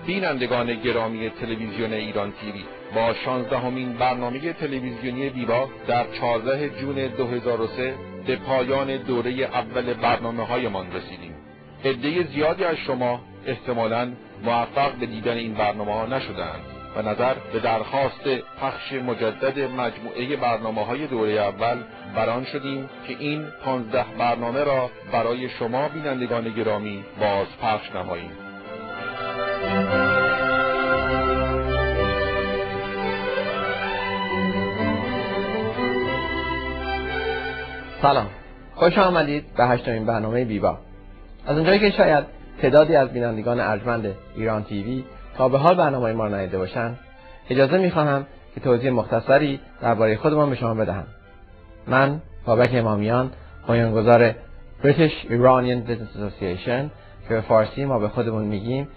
بینندگان گرامی تلویزیون ایران تیوی، با 16مین برنامه تلویزیونی ویوا در 14 جون 2003 به پایان دوره اول برنامه‌هایمان رسیدیم. عده زیادی از شما احتمالاً موفق به دیدن این برنامه‌ها نشدند و نظر به درخواست پخش مجدد مجموعه برنامه‌های دوره اول برآن شدیم که این 15 برنامه را برای شما بینندگان گرامی باز پخش نماییم. سلام، خوش آمدید به 8مین برنامه ویوا. از اونجایی که شاید تعدادی از بینندگان ارجمند ایران تیوی تا به حال برنامه ما را ندیده باشند، اجازه می‌خواهم که توضیح مختصری درباره خودمان به شما بدهم. من بابک امامیان، بنیانگذار British Iranian Business Association که به فارسی ما به خودمون میگیم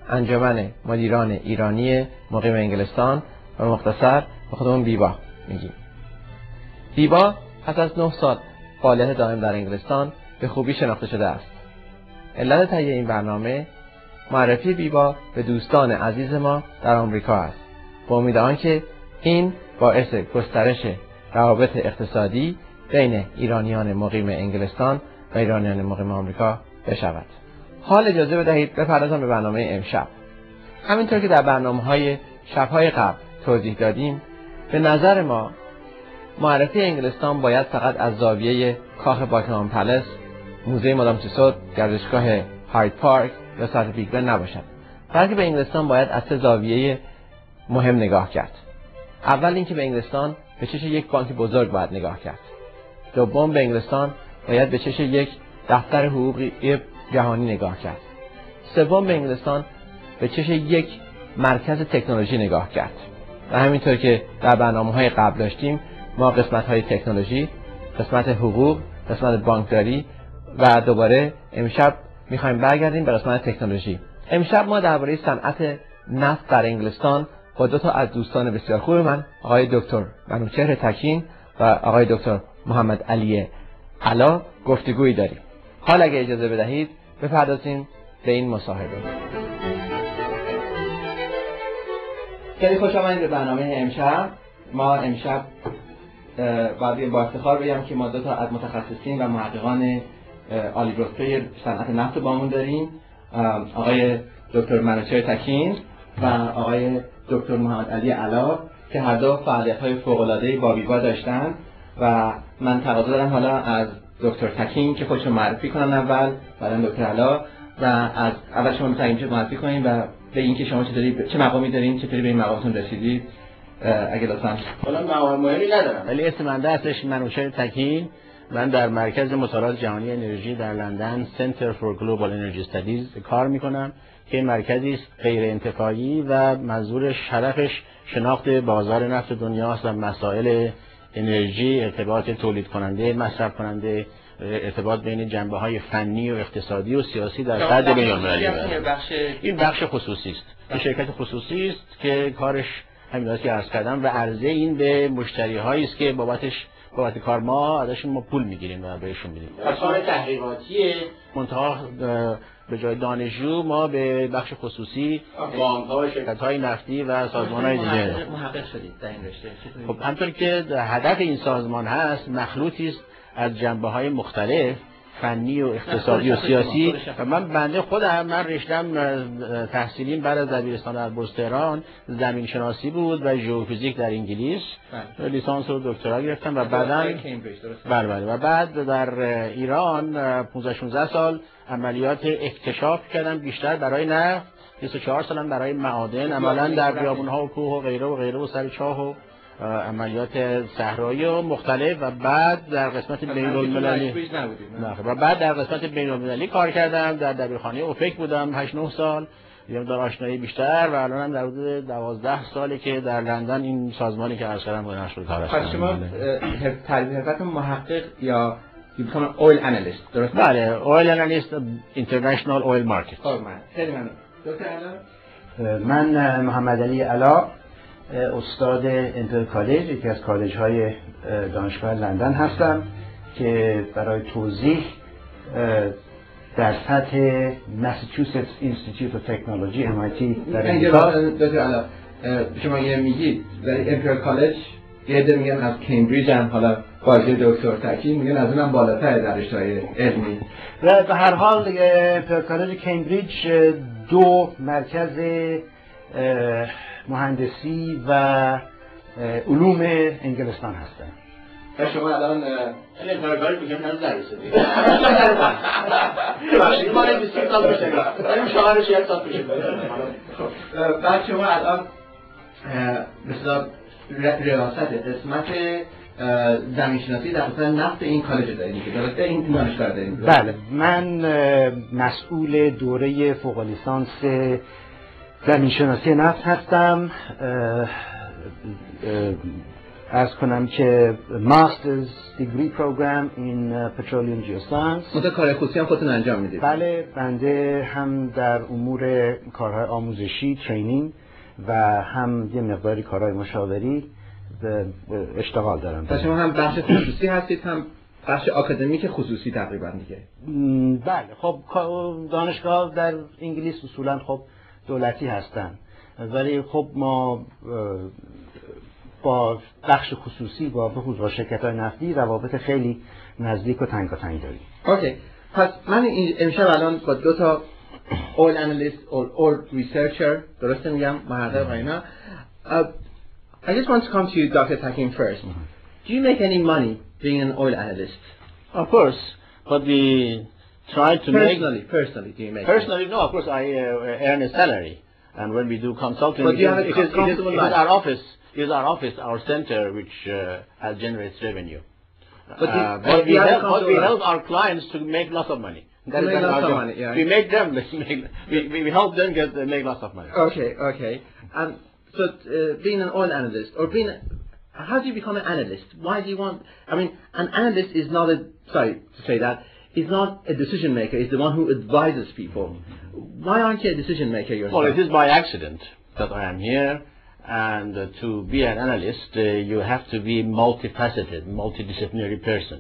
انجمن مدیران ایرانی مقیم انگلستان و مختصر به خودمون ویوا میگیم. ویوا پس از 9 سال فعالیت دائم در انگلستان به خوبی شناخته شده است. علت تهیه این برنامه معرفی ویوا به دوستان عزیز ما در آمریکا است، با امید آنکه این باعث گسترش روابط اقتصادی بین ایرانیان مقیم انگلستان و ایرانیان مقیم آمریکا بشود. حال اجازه بدهید بپردازم به برنامه امشب. همینطور که در برنامه‌های شب‌های قبل توضیح دادیم، به نظر ما معرفی انگلستان باید فقط از زاویه کاخ باکینگهام پلس، موزه مادام توساد، گردشگاه هاید پارک یا سطح بیگ بن نباشد، بلکه به انگلستان باید از 3 زاویه مهم نگاه کرد. اول اینکه به انگلستان به چش یک بانک بزرگ باید نگاه کرد. دوم، به انگلستان باید به چش یک دفتر حقوقی جهانی نگاه کرد. سوم، به انگلستان به چش یک مرکز تکنولوژی نگاه کرد. و همینطور که در برنامه‌های قبل داشتیم، ما قسمت‌های تکنولوژی، قسمت حقوق، قسمت بانکداری و دوباره امشب می‌خوایم برگردیم به قسمت تکنولوژی. امشب ما درباره صنعت نفت در انگلستان با 2 تا از دوستان بسیار خوب من، آقای دکتر منوچهر تکین و آقای دکتر محمد علی علا گفتگویی داریم. حال اگه اجازه بدهید بپردازیم به این مصاحبه. خیلی خوش آمدید به برنامه امشب. ما امشب با افتخار بگم که ما 2 تا از متخصصین و محققان عالی رتبه صنعت نفت بامون داریم، آقای دکتر منوچهر تکین و آقای دکتر محمد علی علا که هر دو فعالیت‌های فوق‌العاده‌ای با ویوا داشتن و من تقاضا دارم حالا از دکتر تکین که خودشون معرفی کنن اول، بعداً دکتر علا، و از اول شما می‌تونید معرفی کنین و به اینکه شما چه مقامی دارین، چطوری به این مقامتون رسیدید. اگه لطفاً. حالا مقام مهمی ندارم، ولی اسم من هستش منوچهر تکین. من در مرکز مطالعات جهانی انرژی در لندن Center for Global Energy Studies کار میکنم که مرکزی است غیر انتفاعی و منظورش هدفش شناخت بازار نفت دنیاست و مسائل انرژی، ارتباط تولید کننده، مصرف کننده، ارتباط بین جنبه‌های فنی و اقتصادی و سیاسی در سطح بین‌المللی. این بخش خصوصی است. این شرکت خصوصی است که کارش همین است که عرض کردم و عرضه این به مشتری‌هایی است که بابت کار ما ازشون ما پول میگیریم و بهشون میدیم. کار تحقیقاتیه، منتها به جای دانشجو ما به بخش خصوصی، بانک‌ها، شرکت‌های نفتی و سازمان‌های دیگه محقق شدید در این رشته. خب همونطور که هدف این سازمان هست، مخلوطی است از جنبه‌های مختلف، فنی و اقتصادی و سیاسی. و من خودم رشتم تحصیلیم بعد از دبیرستان در بورس تهران زمین شناسی بود و ژئوفیزیک در انگلیس. لیسانس و دکترا گرفتم و بعد در ایران 15-16 سال عملیات اکتشاف کردم، بیشتر برای نفت، 24 سالم برای معادن، عملاً در بیابون‌ها و کوه و غیره و سر چاه و عملیات صحرایی و مختلف. و بعد در قسمت بین‌المللی کار کردم، در دبیرخانه اوپک بودم 8-9 سال، یه مقدار آشنایی بیشتر و الانم در حدود 12 ساله که در لندن این سازمانی که عرض کردم مشغول کار هستم. پس شما تعریف حرفتون محقق یا oil analyst درست؟ بله، oil analyst international oil market. خیلی ممنون. دکتر علا؟ من محمد علی علا، استاد انتر کالج، یکی از کالج های دانشگاه لندن هستم که برای توضیح در سطح Massachusetts Institute of Technology MIT در امریکا. شما یه میگید در امپریال کالج یه عده میگن از کمبریج هم حالا واژه دکتر تکی میگن از اونم بالاتر در رشته‌های علمی. و به هر حال امپریال کالج کمبریج دو مرکز مهندسی و علوم انگلستان هستند. و شما الان کارگاری میگم هنوز نرسیدید. ما این 20 سال میشه. این شاهرش یک سال میشه. بعد شما الان مثلا ریاست قسمت زمینشناسی در خصوص نفت این کالج دارید که درسته این دانشگاه دارید؟ بله، من مسئول دوره فوق لیسانس زمینشناسی نفت هستم. عرض کنم که Master's Degree Program in Petroleum Geoscience. مثلا کار خصوصی هم خودتون انجام میدید؟ بله، بنده هم در امور کارهای آموزشی ترینینگ و هم یه مقداری کارهای مشاوری اشتغال دارم. پس شما هم بخش خصوصی هستید هم بخش آکادمیک خصوصی تقریبا دیگه؟ بله، خب دانشگاه در انگلیس اصولا خب دولتی هستن، ولی خب ما با بخش خصوصی با شرکت‌های نفتی روابط خیلی نزدیک و تنگاتنگ داریم. اوکی، پس من امشب الان با دو تا oil analyst or oil researcher درسته میگم محقق و اینا. I just want to come to you, Dr. Takim, first. Do you make any money being an oil analyst? Of course, but we try to personally, do you make personally? No, of course I earn a salary, and when we do consulting, but it is our office. Is our office, our center, which generates revenue. But we help our clients to make lots of money. That is lots of money. Yeah. We make them we help them make lots of money. Okay. And so being an oil analyst or how do you become an analyst? Why do you want? I mean, an analyst is not is not a decision maker. Is the one who advises people. Why aren't you a decision maker yourself? Well, it is by accident that I am here. And to be an analyst, you have to be multifaceted, multidisciplinary person.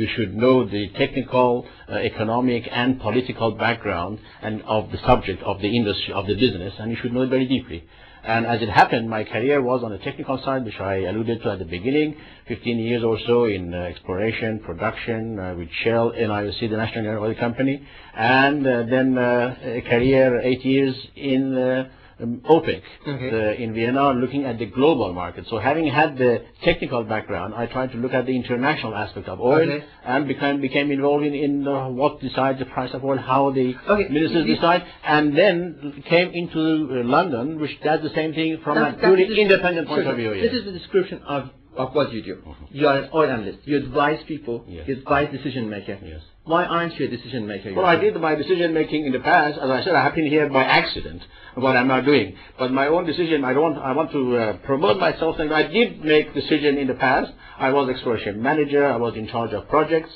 You should know the technical, economic, and political background and of the subject, of the industry, of the business, and you should know it very deeply. And as it happened, my career was on the technical side, which I alluded to at the beginning, 15 years or so in exploration, production, with Shell, NIOC, the National Oil Company, and then a career 8 years in OPEC in Vienna, looking at the global market. So having had the technical background, I tried to look at the international aspect of oil and became involved in what decides the price of oil, how the ministers decide, and then came into London, which does the same thing from a purely independent point of view. This is the description of what you do. You are an oil analyst. You advise people. Yes. You advise decision maker. Yes. Why aren't you a decision maker yourself? Well, I did my decision making in the past. As I said, I happened here by accident, what I'm not doing. But my own decision, I want to promote myself, and I did make decision in the past. I was exploration manager. I was in charge of projects.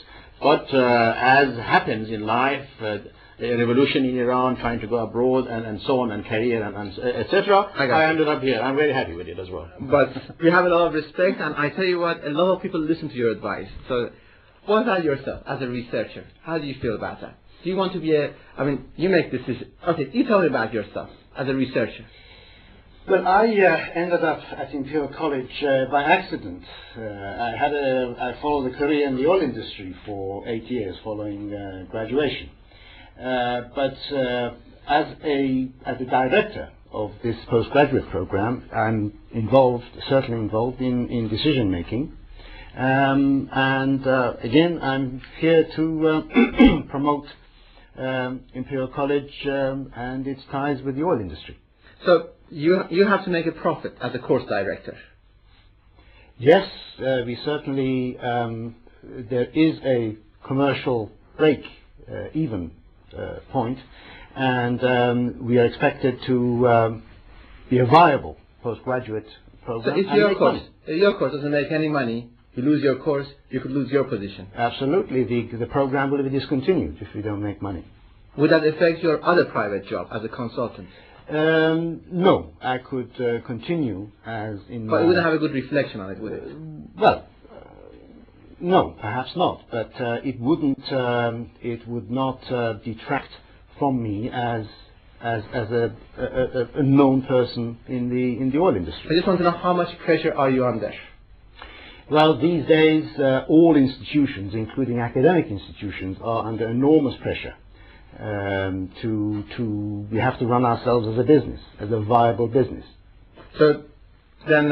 But as happens in life, a revolution in Iran, trying to go abroad, and so on, and career, and etc. I ended up here. I'm very happy with it as well. But we have a lot of respect, and I tell you what, a lot of people listen to your advice. So, what about yourself as a researcher? How do you feel about that? Do you want to be you make decisions. Okay, you tell me about yourself as a researcher. Well, I ended up at Imperial College by accident. I followed a career in the oil industry for 8 years following graduation. But as a director of this postgraduate program, I'm certainly involved in decision making. And again, I'm here to promote Imperial College and its ties with the oil industry. So you have to make a profit as a course director. Yes, we certainly there is a commercial break even point, and we are expected to be a viable postgraduate program. So if your course doesn't make any money, you lose your course, you could lose your position. Absolutely, the program will be discontinued if we don't make money. Would that affect your other private job as a consultant? No, I could continue as in. But it wouldn't have a good reflection on it, would it? Well, No, perhaps not. But it would not detract from me as a known person in the oil industry. I just want to know how much pressure are you under? Well, these days, all institutions, including academic institutions, are under enormous pressure. We have to run ourselves as a business, as a viable business. So then,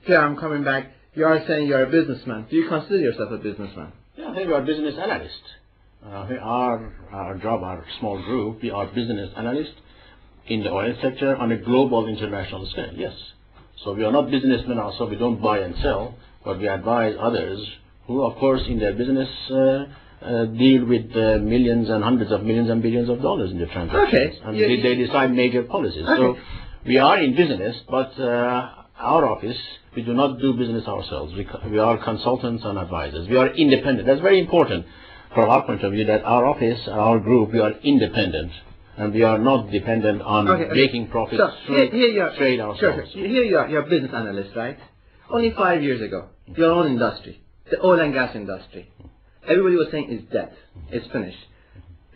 here I'm coming back. You are saying you're a businessman. Do you consider yourself a businessman? Yeah, I think we are business analysts. Our job, our small group, we are business analysts in the oil sector on a global international scale, yes. So we are not businessmen also, we don't buy and sell, but we advise others who, of course, in their business deal with millions and hundreds of millions and billions of dollars in the transactions. Okay. And they decide major policies. Okay. So we are in business, but our office, we do not do business ourselves. We are consultants and advisors. We are independent. That's very important from our point of view, that our office, our group, we are independent. And we are not dependent on making profits through trade ourselves. Sure. Here you're a business analyst, right? Only 5 years ago, your own industry, the oil and gas industry, everybody was saying it's dead, it's finished.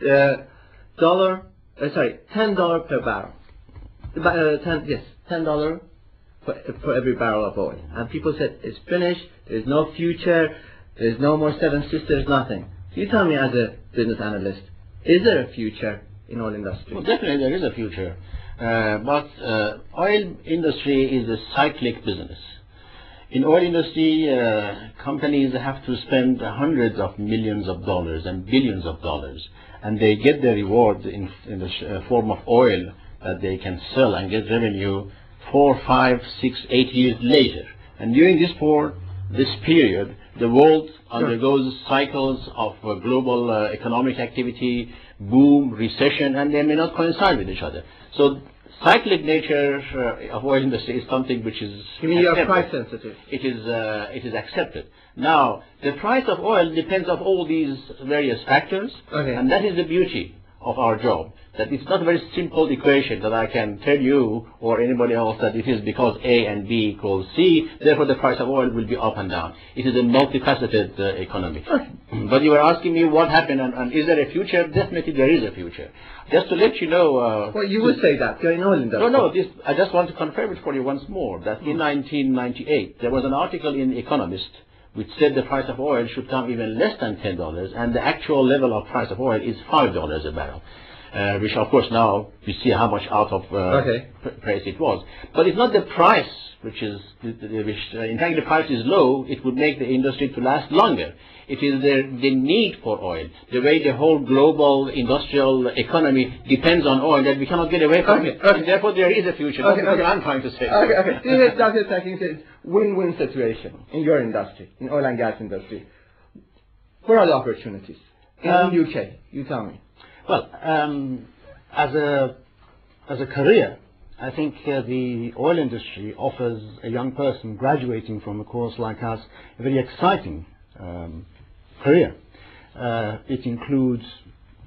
$10 per barrel. $10 for every barrel of oil. And people said it's finished, there's no future, there's no more Seven Sisters, nothing. So you tell me, as a business analyst, is there a future in oil industry? Well, definitely there is a future. But oil industry is a cyclic business. In oil industry, companies have to spend hundreds of millions of dollars and billions of dollars, and they get their reward in the form of oil that they can sell and get revenue 4, 5, 6, 8 years later. And during this period, the world undergoes cycles of global economic activity, boom, recession, and they may not coincide with each other. So cyclic nature of oil industry is something which is you mean you are price sensitive? It is accepted. Now, the price of oil depends on all these various factors, and that is the beauty of our job. That it's not a very simple equation that I can tell you or anybody else that it is because A and B equals C, therefore the price of oil will be up and down. It is a multifaceted economy. But you were asking me what happened and is there a future? Definitely there is a future. Just to let you know... well, you would say that. You're in oil industry. No, I just want to confirm it for you once more, that in 1998 there was an article in The Economist which said the price of oil should come even less than $10, and the actual level of price of oil is $5 a barrel. Which of course now we see how much out of price it was. But it's not the price which is, in fact the price is low, it would make the industry to last longer. It is the need for oil, the way the whole global industrial economy depends on oil that we cannot get away from it. And therefore there is a future. That's what I'm trying to say. Dr. Takin says win-win situation in your industry, in oil and gas industry. Where are the opportunities? In the UK, you tell me. Well, as a career, I think the oil industry offers a young person graduating from a course like us a very exciting career. It includes,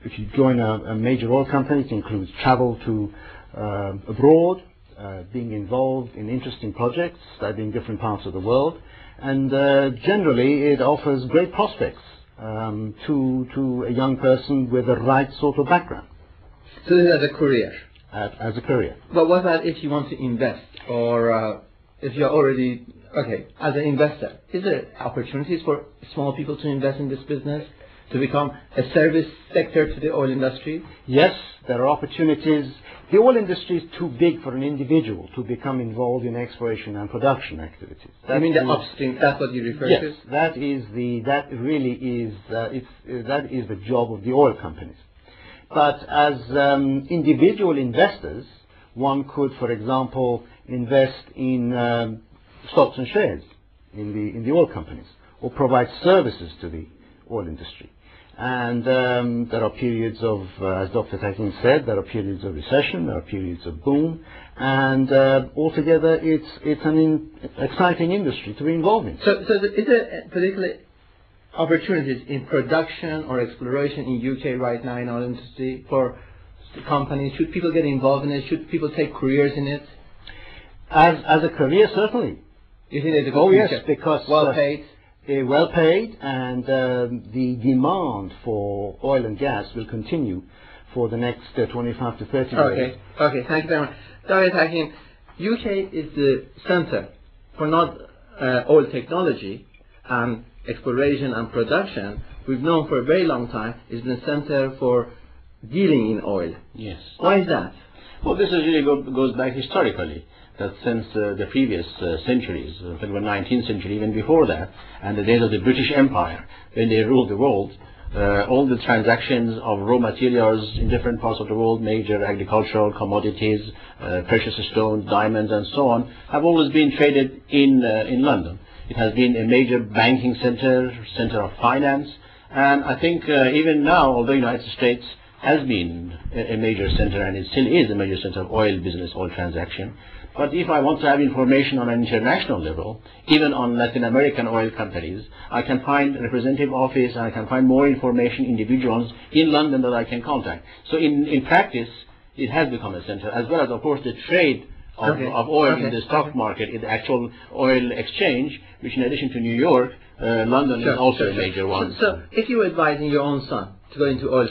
if you join a major oil company, it includes travel to abroad, being involved in interesting projects, studying different parts of the world, and generally it offers great prospects to a young person with the right sort of background. So this is as a career? As a career. But what about if you want to invest, or if you're already, as an investor, is there opportunities for small people to invest in this business, to become a service sector to the oil industry? Yes, there are opportunities. The oil industry is too big for an individual to become involved in exploration and production activities. I mean the upstream, that's what you refer to? Yes, that really is the job of the oil companies. But as individual investors, one could, for example, invest in stocks and shares in the oil companies, or provide services to the oil industry. And there are periods of, as Dr. Takin said, there are periods of recession, there are periods of boom, and altogether it's an exciting industry to be involved in. So is there particular opportunities in production or exploration in UK right now in oil industry for companies? Should people get involved in it? Should people take careers in it? As a career, certainly. You think there's a good future? Yes, because well paid. well paid, and the demand for oil and gas will continue for the next 25 to 30 years. Okay, thank you very much. Dr. Hakim, UK is the center for not oil technology and exploration and production. We've known for a very long time it's been a center for dealing in oil. Yes. Why is that? Well, this is really goes back historically, that since the previous centuries, in fact the 19th century, even before that, and the days of the British Empire, when they ruled the world, all the transactions of raw materials in different parts of the world, major agricultural commodities, precious stones, diamonds, and so on, have always been traded in London. It has been a major banking center of finance, and I think even now, although the United States has been a major center, and it still is a major center of oil business, oil transaction, but if I want to have information on an international level, even on Latin American oil companies, I can find a representative office, and I can find more information, individuals in London that I can contact. So in practice, it has become a center, as well as, of course, the trade of oil in the stock market, in the actual oil exchange, which in addition to New York, London is also a major one. So if you were advising your own son to go into oil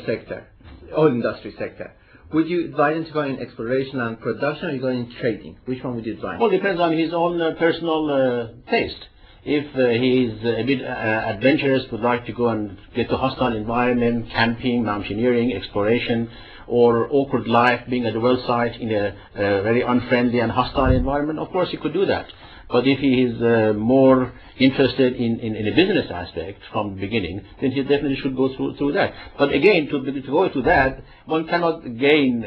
industry sector, would you advise him to go in exploration and production, or you go in trading? Which one would you advise? Well, it depends on his own personal taste. If he's a bit adventurous, would like to go and get to hostile environment, camping, mountaineering, exploration, or awkward life, being at the well site in a very unfriendly and hostile environment, of course he could do that. But if he is more interested in a business aspect from the beginning, then he definitely should go through that. But again, to go to that, one cannot attend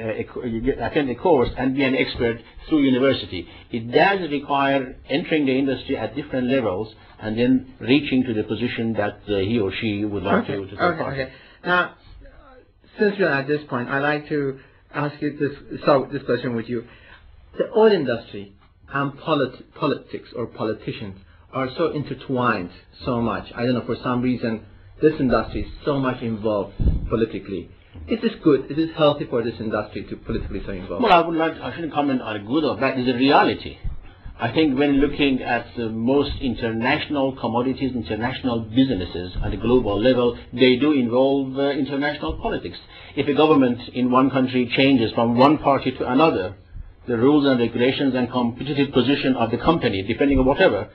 a course and be an expert through university. It does require entering the industry at different levels and then reaching to the position that he or she would like to take part. Okay. Now, since we're at this point, I'd like to ask you this question with you. The oil industry and politics or politicians are so intertwined so much. I don't know, for some reason this industry is so much involved politically. Is this good? Is it healthy for this industry to politically so involved? Well, I shouldn't comment on good or bad. It's a reality. I think when looking at the most international commodities, international businesses at a global level, they do involve international politics. If a government in one country changes from one party to another, the rules and regulations and competitive position of the company, depending on whatever,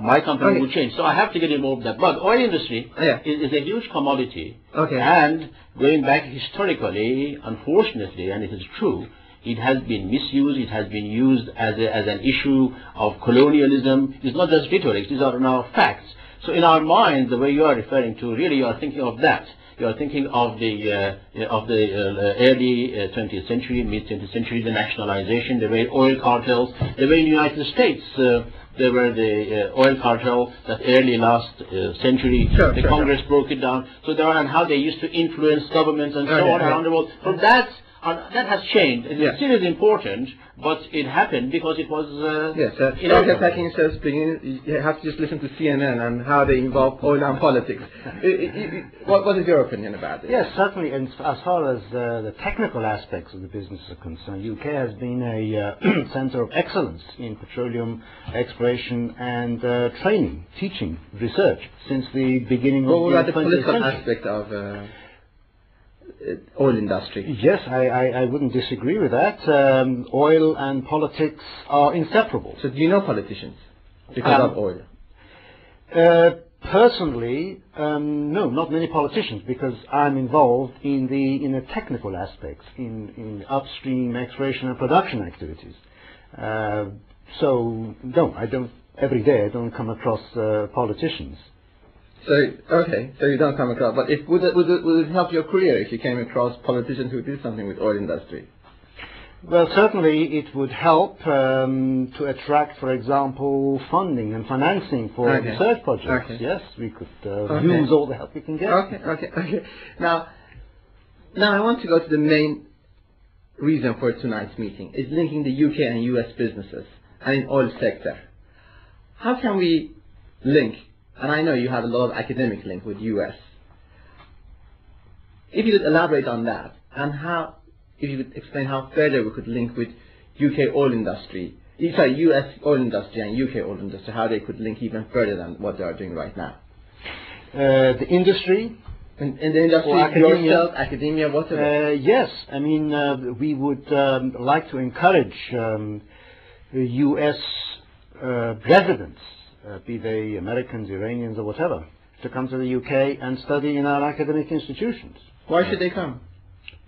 my company will change. So I have to get involved in that. But oil industry is a huge commodity. And going back historically, unfortunately, and it is true, it has been misused, it has been used as an issue of colonialism. It's not just rhetoric, these are now facts. So in our minds, the way you are referring to, really you are thinking of that. You are thinking of the early 20th century, mid-20th century, the nationalization, the way oil cartels, the way in the United States there were the oil cartel that early last century, the Congress broke it down. So there are, and how they used to influence governments and so on around the world. So that has changed. It still is important, but it happened because it was Dr. Packing says you have to just listen to CNN and how they involve oil and politics. What is your opinion about it? Yes, certainly. And as far as the technical aspects of the business are concerned, UK has been a centre of excellence in petroleum exploration and training, teaching, research since the beginning of the 20th century. What about the political aspect of oil industry? Yes, I wouldn't disagree with that. Oil and politics are inseparable. So do you know politicians because of oil? Personally, no, not many politicians, because I'm involved in the technical aspects, in upstream exploration and production activities. So no, I don't. Every day I don't come across politicians. So you don't come across. But would it help your career if you came across politicians who did something with oil industry? Well, certainly it would help to attract, for example, funding and financing for research projects. Yes, we could use all the help we can get. Okay. Now I want to go to the main reason for tonight's meeting. Is linking the UK and US businesses and in oil sector. How can we link? And I know you have a lot of academic link with US. If you could elaborate on that, and if you could explain how further we could link with UK oil industry sorry, U.S. oil industry and U.K. oil industry, how they could link even further than what they are doing right now? The industry? In the industry, academia, yourself, academia, whatever. Yes, I mean, we would like to encourage U.S. Residents, be they Americans, Iranians, or whatever, to come to the U.K. and study in our academic institutions. Why should they come?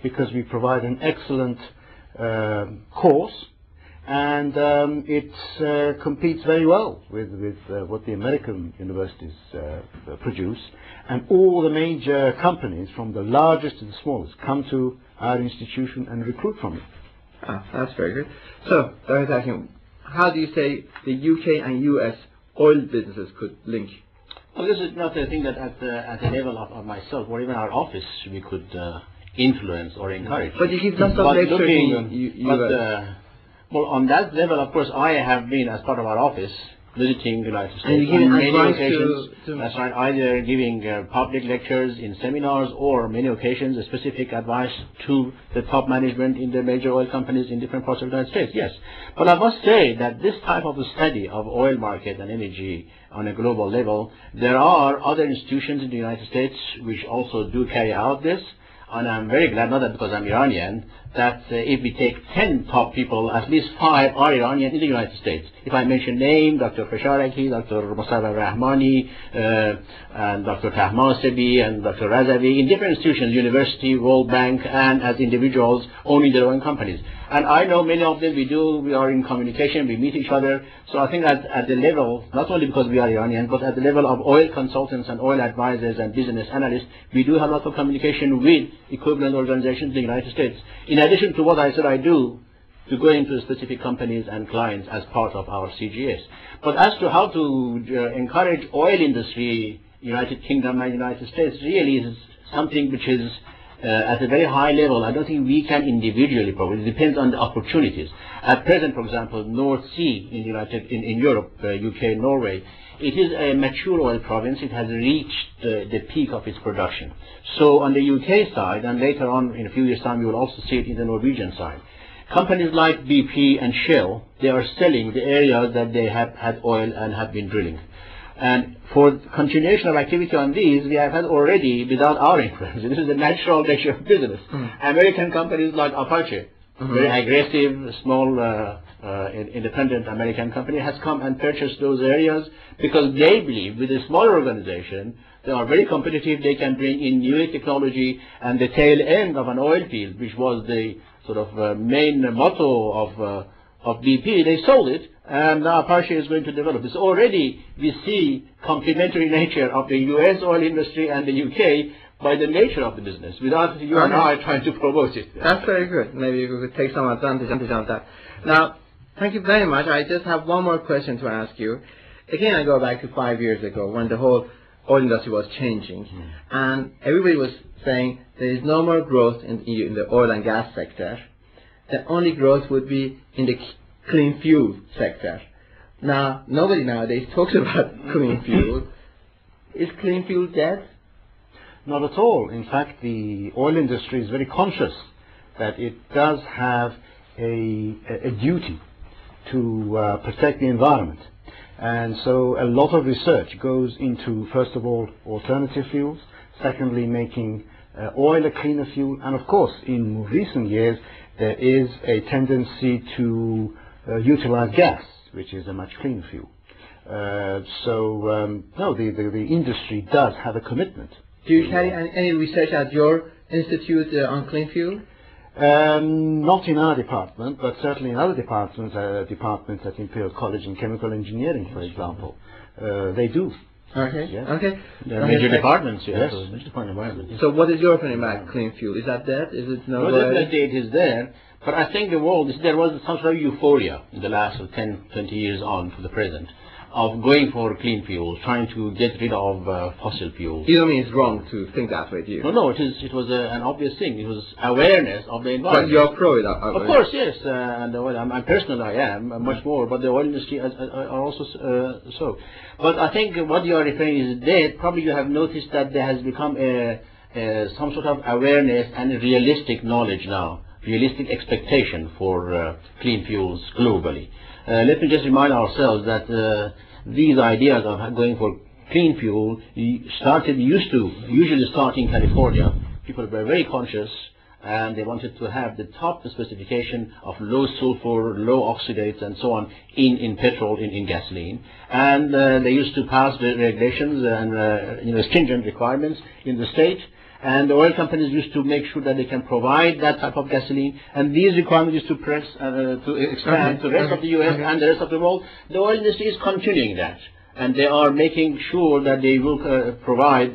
Because we provide an excellent course, and it competes very well with what the American universities produce. And all the major companies, from the largest to the smallest, come to our institution and recruit from it. Ah, that's very good. So, Dr. Hakim, how do you say the UK and US oil businesses could link? Well, this is not a thing that at the level of myself or even our office we could influence or encourage. But you give lots of lectures in well, on that level, of course, I have been, as part of our office, visiting the United States and you give on many advice occasions. to That's right, either giving public lectures in seminars or many occasions specific advice to the top management in the major oil companies in different parts of the United States, yes. But I must say that this type of a study of oil market and energy on a global level, there are other institutions in the United States which also do carry out this. And I'm very glad, not that because I'm Iranian, that if we take 10 top people, at least 5 are Iranian in the United States. If I mention name, Dr. Fasharaki, Dr. Musawwar Rahmani, and Dr. Tahmasebi, and Dr. Razavi, in different institutions, university, World Bank, and as individuals owning their own companies. And I know many of them, we are in communication, we meet each other. So I think at the level, not only because we are Iranian, but at the level of oil consultants and oil advisors and business analysts, we do have a lot of communication with equivalent organizations in the United States. In addition to what I said I do, to go into specific companies and clients as part of our CGS. But as to how to encourage oil industry, United Kingdom and United States, really is something which is at a very high level. I don't think we can individually provide. It depends on the opportunities. At present, for example, North Sea in Europe, UK, Norway, it is a mature oil province. It has reached the peak of its production. So on the UK side, and later on in a few years' time, you will also see it in the Norwegian side. Companies like BP and Shell, they are selling the areas that they have had oil and have been drilling. And for continuation of activity on these, we have had already, without our influence, this is the natural nature of business. American companies like Apache, very aggressive, small, independent American company, has come and purchased those areas because they believe with a smaller organization, they are very competitive, they can bring in new technology, and the tail end of an oil field, which was the sort of main motto of BP, they sold it, and now Apache is going to develop this. Already we see complementary nature of the US oil industry and the UK by the nature of the business, without you and I trying to promote it. That's very good. Maybe we could take some advantage of that. Now, thank you very much. I just have one more question to ask you. Again, I go back to 5 years ago when the whole oil industry was changing, and everybody was saying there is no more growth in the oil and gas sector. The only growth would be in the clean fuel sector. Now, nobody nowadays talks about clean fuel. Is clean fuel dead? Not at all. In fact, the oil industry is very conscious that it does have a duty to protect the environment. And so a lot of research goes into, first of all, alternative fuels, secondly, making oil a cleaner fuel, and of course, in recent years, there is a tendency to utilize gas, which is a much cleaner fuel. No, the industry does have a commitment. Do you carry any research at your institute on clean fuel? Not in our department, but certainly in other departments at Imperial College in Chemical Engineering, for example. They do. Okay. Yes. Okay. There are major departments, yes. So what is your opinion about clean fuel? Is that dead? Is it no? Well, definitely it is there. But I think there was some sort of euphoria in the last 10, 20 years on to the present of going for clean fuels, trying to get rid of fossil fuels. You don't mean it's wrong to think that way, do you? No, it was an obvious thing. It was awareness of the environment. But you're pro it, of course, yes. And I'm personally, I am much more, but the oil industry are also so. But I think what you are referring is dead. Probably you have noticed that there has become some sort of awareness and realistic knowledge now realistic expectation for clean fuels globally. Let me just remind ourselves that these ideas of going for clean fuel usually start in California. People were very conscious and they wanted to have the top specification of low sulfur, low oxidates and so on in petrol, in gasoline. And they used to pass the regulations and stringent requirements in the state. And the oil companies used to make sure that they can provide that type of gasoline. And these requirements used to expand to the rest of the U.S. and the rest of the world. The oil industry is continuing that. And they are making sure that they will provide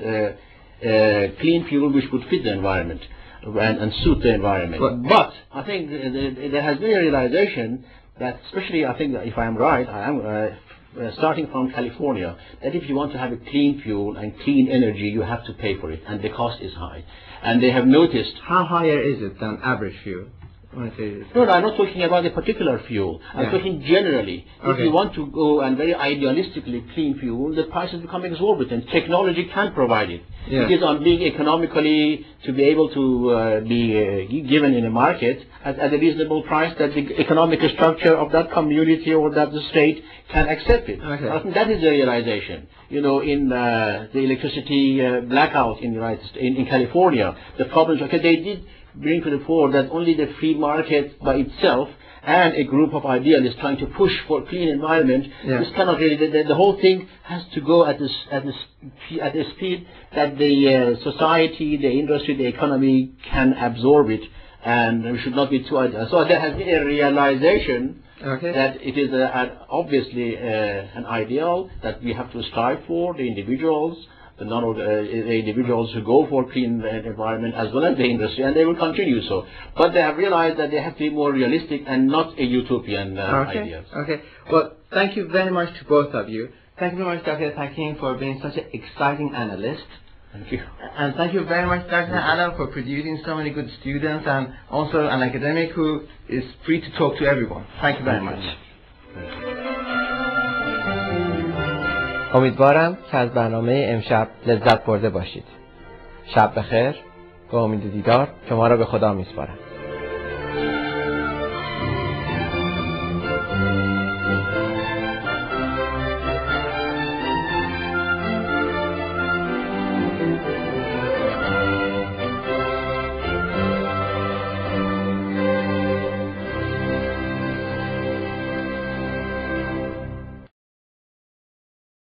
clean fuel which would fit the environment and suit the environment. But I think there has been a realization that, especially I think if I am right, starting from California, that if you want to have a clean fuel and clean energy, you have to pay for it, and the cost is high. And they have noticed. How higher is it than average fuel? No, I'm not talking about a particular fuel. I'm talking generally. If you want to go and very idealistically clean fuel, the prices become exorbitant. Technology can provide it. It is on being economically to be able to be given in a market at a reasonable price that the economic structure of that community or that the state can accept it. I think that is the realization. In the electricity blackout in California, the problems. They did bring to the fore that only the free market by itself and a group of idealists trying to push for a clean environment, this cannot really. The whole thing has to go at the speed that the society, the industry, the economy can absorb it, and we should not be too ideal. So there has been a realization that it is obviously an ideal that we have to strive for, the individuals. The individuals who go for clean environment as well as the industry, and they will continue so. But they have realized that they have to be more realistic and not a utopian idea. Okay. Well, thank you very much to both of you. Thank you very much, Dr. Takim, for being such an exciting analyst. Thank you. And thank you very much, Dr. Adam, for producing so many good students and also an academic who is free to talk to everyone. Thank you very much. امیدوارم که از برنامه امشب لذت برده باشید. شب بخیر. به امید دیدار شما را به خدا میسپارم.